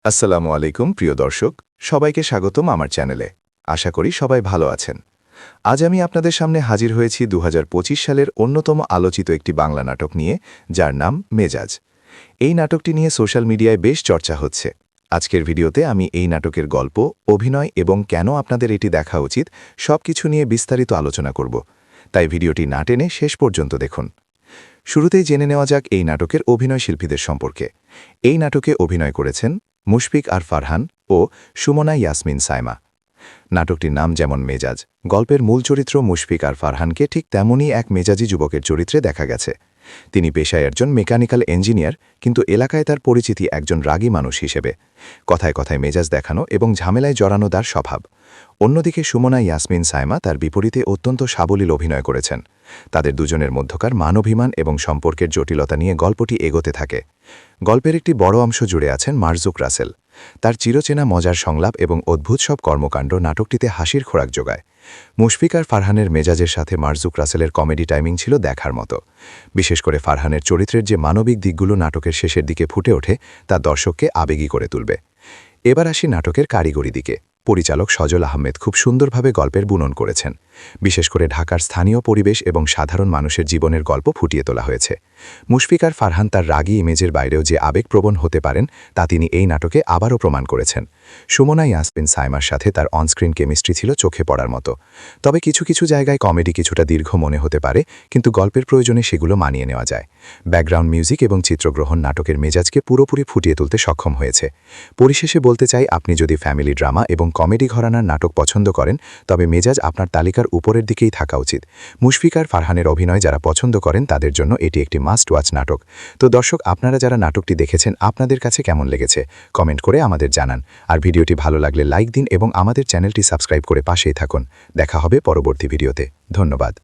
আসসালামু আলাইকুম প্রিয় দর্শক, সবাইকে স্বাগতম আমার চ্যানেলে। আশা করি সবাই ভালো আছেন। আজ আমি আপনাদের সামনে হাজির হয়েছি ২০২৫ সালের অন্যতম আলোচিত একটি বাংলা নাটক নিয়ে, যার নাম মেজাজ। এই নাটকটি নিয়ে সোশ্যাল মিডিয়ায় বেশ চর্চা হচ্ছে। আজকের ভিডিওতে আমি এই নাটকের গল্প, অভিনয় এবং কেন আপনাদের এটি দেখা উচিত সবকিছু নিয়ে বিস্তারিত আলোচনা করব। তাই ভিডিওটি না টেনে শেষ পর্যন্ত দেখুন। শুরুতেই জেনে নেওয়া যাক এই নাটকের অভিনয় শিল্পীদের সম্পর্কে। এই নাটকে অভিনয় করেছেন মুশফিক আর ফারহান ও সুমনা ইয়াসমিন সাইমা। নাটকটির নাম যেমন মেজাজ, গল্পের মূল চরিত্র মুশফিক আর ফারহানকে ঠিক তেমনই এক মেজাজি যুবকের চরিত্রে দেখা গেছে। তিনি পেশায় একজন মেকানিক্যাল ইঞ্জিনিয়ার, কিন্তু এলাকায় তার পরিচিতি একজন রাগী মানুষ হিসেবে। কথায় কথায় মেজাজ দেখানো এবং ঝামেলায় জড়ানো তার স্বভাব। অন্যদিকে সুমনা ইয়াসমিন সাইমা তার বিপরীতে অত্যন্ত সাবলীল অভিনয় করেছেন। তাদের দুজনের মধ্যকার মানবিমান এবং সম্পর্কের জটিলতা নিয়ে গল্পটি এগোতে থাকে। গল্পের একটি বড় অংশ জুড়ে আছেন মারজুক রাসেল। তার চিরচেনা মজার সংলাপ এবং অদ্ভুত সব কর্মকাণ্ড নাটকটিতে হাসির খোরাক যোগায়। মুশফিক আর ফারহানের মেজাজের সাথে মারজুক রাসেলের কমেডি টাইমিং ছিল দেখার মতো। বিশেষ করে ফারহানের চরিত্রের যে মানবিক দিকগুলো নাটকের শেষের দিকে ফুটে ওঠে, তা দর্শককে আবেগী করে তুলবে। এবার আসি নাটকের কারিগরি দিকে। পরিচালক সজল আহমেদ খুব সুন্দরভাবে গল্পের বুনন করেছেন। বিশেষ করে ঢাকার স্থানীয় পরিবেশ এবং সাধারণ মানুষের জীবনের গল্প ফুটিয়ে তোলা হয়েছে। মুশফিক আর ফারহান তার রাগী ইমেজের বাইরেও যে আবেগপ্রবণ হতে পারেন, তা তিনি এই নাটকে আবারও প্রমাণ করেছেন। সুমনা ইয়াসমিন সাইমার সাথে তার অনস্ক্রিন কেমিস্ট্রি ছিল চোখে পড়ার মতো। তবে কিছু কিছু জায়গায় কমেডি কিছুটা দীর্ঘ মনে হতে পারে, কিন্তু গল্পের প্রয়োজনে সেগুলো মানিয়ে নেওয়া যায়। ব্যাকগ্রাউন্ড মিউজিক এবং চিত্রগ্রহণ নাটকের মেজাজকে পুরোপুরি ফুটিয়ে তুলতে সক্ষম হয়েছে। পরিশেষে বলতে চাই, আপনি যদি ফ্যামিলি ড্রামা এবং কমেডি ঘরানার নাটক পছন্দ করেন, তবে মেজাজ আপনার তালিকার উপরের দিকেই থাকা উচিত। মুশফিক আর ফারহানের অভিনয় যারা পছন্দ করেন, তাদের জন্য এটি একটি মাস্ট ওয়াচ নাটক। তো দর্শক, আপনারা যারা নাটকটি দেখেছেন, আপনাদের কাছে কেমন লেগেছে কমেন্ট করে আমাদের জানান। আর ভিডিওটি ভালো লাগলে লাইক দিন এবং আমাদের চ্যানেলটি সাবস্ক্রাইব করে পাশেই থাকুন। দেখা হবে পরবর্তী ভিডিওতে। ধন্যবাদ।